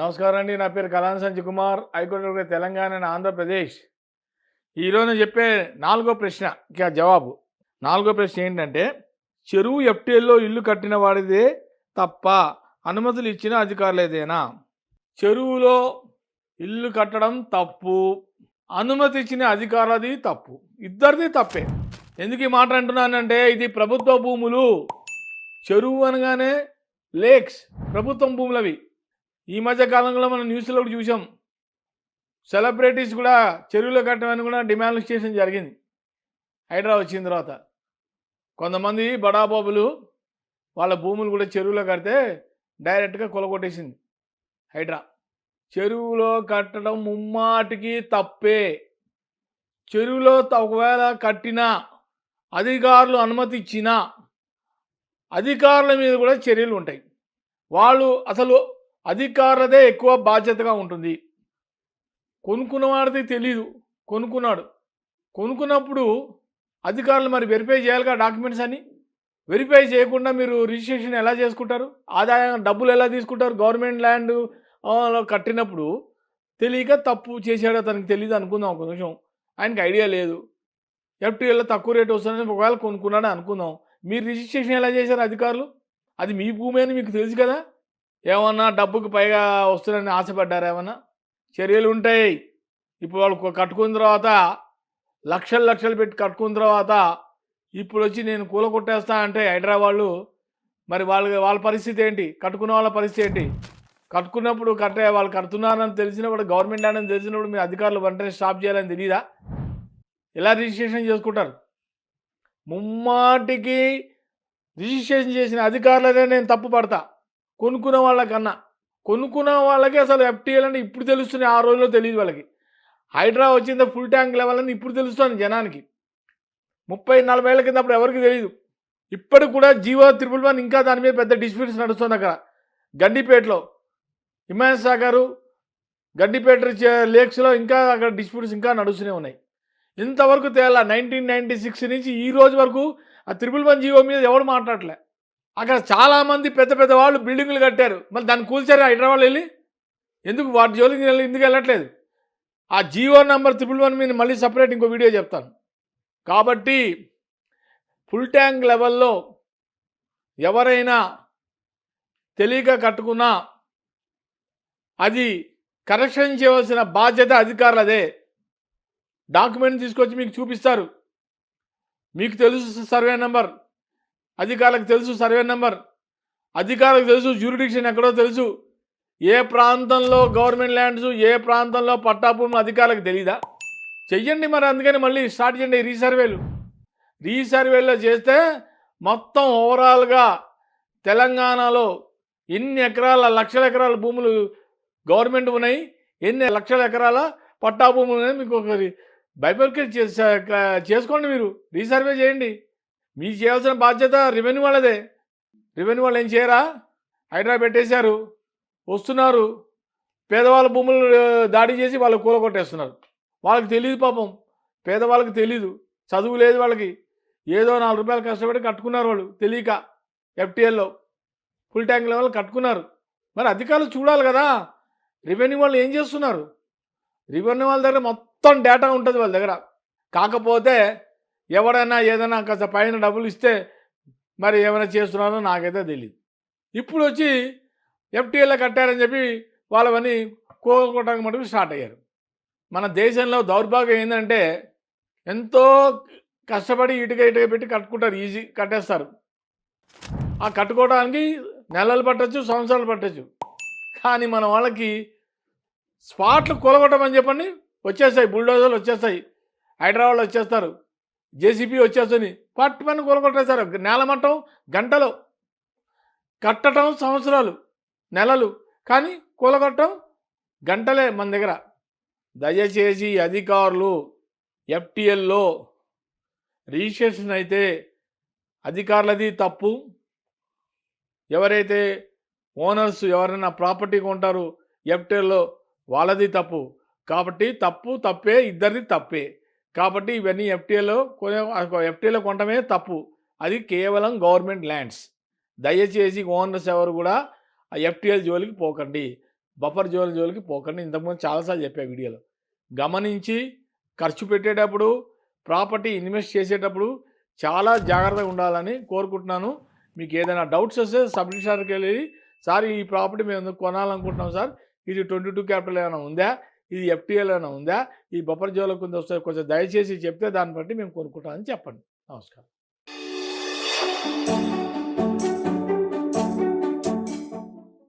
నమస్కారం అండి. నా పేరు కలాన్ సంజయ్ కుమార్. High court Telangana and Andhra Pradesh. ఈరోజు నేను చెప్పే నాలుగో ప్రశ్న జవాబు. నాలుగో ప్రశ్న ఏంటంటే, చెరువు ఎఫ్టీఎల్లో ఇల్లు కట్టిన వాడిదే తప్ప అనుమతులు ఇచ్చిన అధికారులేదేనా? చెరువులో ఇల్లు కట్టడం తప్పు, అనుమతి ఇచ్చిన అధికారులది తప్పు, ఇద్దరిది తప్పే. ఎందుకు ఈ మాట అంటున్నానంటే, ఇది ప్రభుత్వ భూములు. చెరువు అనగానే లేక్స్ ప్రభుత్వం భూములవి. ఈ మధ్య కాలంలో మనం న్యూస్లో కూడా చూసాం, సెలబ్రిటీస్ కూడా చెరువులో కట్టమని కూడా డిమాండ్ స్టేషన్ జరిగింది. హైదరాబాద్ వచ్చిన తర్వాత కొంతమంది బడాబాబులు వాళ్ళ భూములు కూడా చెరువులో కడితే డైరెక్ట్గా కొలగొట్టేసింది హైడ్రా. చెరువులో కట్టడం ముమ్మాటికి తప్పే. చెరువులో ఒకవేళ కట్టినా, అధికారులు అనుమతి ఇచ్చినా, అధికారుల మీద కూడా చర్యలు ఉంటాయి. వాళ్ళు అసలు అధికారులదే ఎక్కువ బాధ్యతగా ఉంటుంది. కొనుక్కున్నవాడిది తెలీదు, కొనుక్కున్నప్పుడు అధికారులు మరి వెరిఫై చేయాలిగా డాక్యుమెంట్స్ అని. వెరిఫై చేయకుండా మీరు రిజిస్ట్రేషన్ ఎలా చేసుకుంటారు? ఆదాయం డబ్బులు ఎలా తీసుకుంటారు? గవర్నమెంట్ ల్యాండ్ కట్టినప్పుడు తెలియక తప్పు చేశాడు, అతనికి తెలియదు అనుకుందాం. ఒక నిమిషం, ఆయనకి ఐడియా లేదు, ఎఫ్టీఎల్లో తక్కువ రేటు వస్తుందని ఒకవేళ కొనుక్కున్నాడు అనుకుందాం. మీరు రిజిస్ట్రేషన్ ఎలా చేశారు అధికారులు? అది మీ భూమి అని మీకు తెలుసు కదా. ఏమన్నా డబ్బుకి పైగా వస్తుందని ఆశపడ్డారు? ఏమన్నా చర్యలు ఉంటాయి. ఇప్పుడు వాళ్ళు కట్టుకున్న తర్వాత లక్షలు పెట్టి కట్టుకున్న తర్వాత ఇప్పుడు వచ్చి నేను కూల కొట్టేస్తా అంటే హైదరాబాద్ మరి వాళ్ళ పరిస్థితి ఏంటి? కట్టుకున్న వాళ్ళ పరిస్థితి ఏంటి? కట్టుకున్నప్పుడు వాళ్ళు కడుతున్నారని తెలిసినప్పుడు, గవర్నమెంట్ ల్యాండ్ అని తెలిసినప్పుడు మీ అధికారులు వెంటనే స్టాప్ చేయాలని తెలియదా? ఎలా రిజిస్ట్రేషన్ చేసుకుంటారు? ముమ్మాటికి రిజిస్ట్రేషన్ చేసిన అధికారులనే నేను తప్పు పడతా, కొనుక్కున్న వాళ్ళకన్నా. కొనుక్కున్న వాళ్ళకి అసలు ఎఫ్టీఎల్ అంటే ఇప్పుడు తెలుస్తుంది, ఆ రోజుల్లో తెలియదు వాళ్ళకి. హైడ్రా వచ్చిందో ఫుల్ ట్యాంక్ లెవెల్ అని ఇప్పుడు తెలుస్తుంది జనానికి. 30-40 ఏళ్ళ కింద అప్పుడు ఎవరికి తెలియదు. ఇప్పటికి కూడా జీవో 111 ఇంకా దాని మీద పెద్ద డిస్ప్యూట్స్ నడుస్తుంది అక్కడ గండిపేటలో. హిమాయత్ సాగర్, గండిపేట లేక్స్లో ఇంకా అక్కడ డిస్ప్యూట్స్ ఇంకా నడుస్తూనే ఉన్నాయి. ఇంతవరకు తేలా 1996 నుంచి ఈ రోజు వరకు ఆ 111 జీవో మీద ఎవరు మాట్లాడలే. అక్కడ చాలామంది పెద్ద వాళ్ళు బిల్డింగులు కట్టారు, మళ్ళీ దాన్ని కూల్చారు హైదరాబాద్ వెళ్ళి. ఎందుకు వాటి జోలికి ఎందుకు వెళ్ళట్లేదు? ఆ జీవో నెంబర్ 111 మీద మళ్ళీ సపరేట్ ఇంకో వీడియో చెప్తాను. కాబట్టి ఫుల్ ట్యాంక్ లెవెల్లో ఎవరైనా తెలియక కట్టుకున్నా అది కరెక్షన్ చేయవలసిన బాధ్యత అధికారులదే. డాక్యుమెంట్ తీసుకొచ్చి మీకు చూపిస్తారు. మీకు తెలుసు సర్వే నెంబర్, అధికారులకు తెలుసు సర్వే నెంబర్, అధికారులకు తెలుసు జ్యూరిడిక్షన్ ఎక్కడో తెలుసు. ఏ ప్రాంతంలో గవర్నమెంట్ ల్యాండ్స్, ఏ ప్రాంతంలో పట్టాభూములు అధికారులకు తెలీదా? చెయ్యండి మరి. అందుకని మళ్ళీ స్టార్ట్ చేయండి రీసర్వేలో చేస్తే మొత్తం ఓవరాల్గా తెలంగాణలో ఎన్ని ఎకరాల, లక్షల ఎకరాల భూములు గవర్నమెంట్ ఉన్నాయి, ఎన్ని లక్షల ఎకరాల పట్టాభూములు ఉన్నాయి మీకు ఒకరి బైబిల్కి చేసుకోండి. మీరు రీసర్వే చేయండి. మీకు చేయాల్సిన బాధ్యత రెవెన్యూ వాళ్ళదే. రెవెన్యూ వాళ్ళు ఏం చేయరా? హైడ్రా పెట్టేశారు, వస్తున్నారు, పేదవాళ్ళ భూములు దాడి చేసి వాళ్ళు కూలగొట్టేస్తున్నారు. వాళ్ళకి తెలియదు పాపం, పేదవాళ్ళకి తెలీదు, చదువు లేదు వాళ్ళకి. ఏదో 4 రూపాయలు కష్టపడి కట్టుకున్నారు వాళ్ళు తెలియక. ఎఫ్టీఎల్లో ఫుల్ ట్యాంక్ లెవెల్ కట్టుకున్నారు. మరి అధికారులు చూడాలి కదా రెవెన్యూ వాళ్ళు ఏం చేస్తున్నారు. రెవెన్యూ వాళ్ళ దగ్గర మొత్తం డేటా ఉంటుంది వాళ్ళ దగ్గర. కాకపోతే ఎవరైనా ఏదైనా కాస్త పైన డబ్బులు ఇస్తే మరి ఏమైనా చేస్తున్నారో నాకైతే తెలియదు. ఇప్పుడు వచ్చి ఎఫ్టీఎల్లో కట్టారని చెప్పి వాళ్ళవన్నీ కోలుకోవడానికి మటుకు స్టార్ట్ అయ్యారు. మన దేశంలో దౌర్భాగ్యం ఏంటంటే, ఎంతో కష్టపడి ఇటుక పెట్టి కట్టుకుంటారు, ఈజీ కట్టేస్తారు. ఆ కట్టుకోవడానికి నెలలు పట్టచ్చు, సంవత్సరాలు పట్టచ్చు. కానీ మన వాళ్ళకి స్పాట్లు కూలగొట్టమని చెప్పండి వచ్చేస్తాయి, బుల్డోజర్లు వచ్చేస్తాయి, హైదరాబాద్లో వచ్చేస్తారు, జేసీబీ వచ్చేస్తుంది, పట్టుమని కూలగొట్టేస్తారు. నేలమట్టం గంటలో, కట్టడం సంవత్సరాలు, నెలలు, కానీ కూలగొట్టడం గంటలే మన దగ్గర. దయచేసి అధికారులు ఎఫ్టీఎల్లో రిజిస్ట్రేషన్ అయితే అధికారులది తప్పు, ఎవరైతే ఓనర్స్ ఎవరైనా ప్రాపర్టీ కొంటారు ఎఫ్టీఎల్లో వాళ్ళది తప్పు. కాబట్టి తప్పే, ఇద్దరిది తప్పే. కాబట్టి ఇవన్నీ ఎఫ్టీఎల్లో కొనటమే తప్పు. అది కేవలం గవర్నమెంట్ ల్యాండ్స్. దయచేసి ఓనర్స్ ఎవరు కూడా ఆ ఎఫ్టీఎల్ జోలికి పోకండి. బఫర్ జోలికి పోకండి. ఇంతకుముందు చాలాసార్లు చెప్పా వీడియోలో. గమనించి ఖర్చు పెట్టేటప్పుడు, ప్రాపర్టీ ఇన్వెస్ట్ చేసేటప్పుడు చాలా జాగ్రత్తగా ఉండాలని కోరుకుంటున్నాను. మీకు ఏదైనా డౌట్స్ వస్తే సబ్స్క్రిప్షన్కి వెళ్ళి, సార్ ఈ ప్రాపర్టీ మేము కొనాలనుకుంటున్నాం సార్, ఇది 22 క్యాపిటల్ ఏమైనా ఉందా, ఇది ఎఫ్టీఎల్ ఏమైనా ఉందా, ఈ బఫర్ జోన్లో వస్తే కొంచెం దయచేసి చెప్తే దాన్ని బట్టి మేము కొనుక్కుంటామని చెప్పండి. నమస్కారం.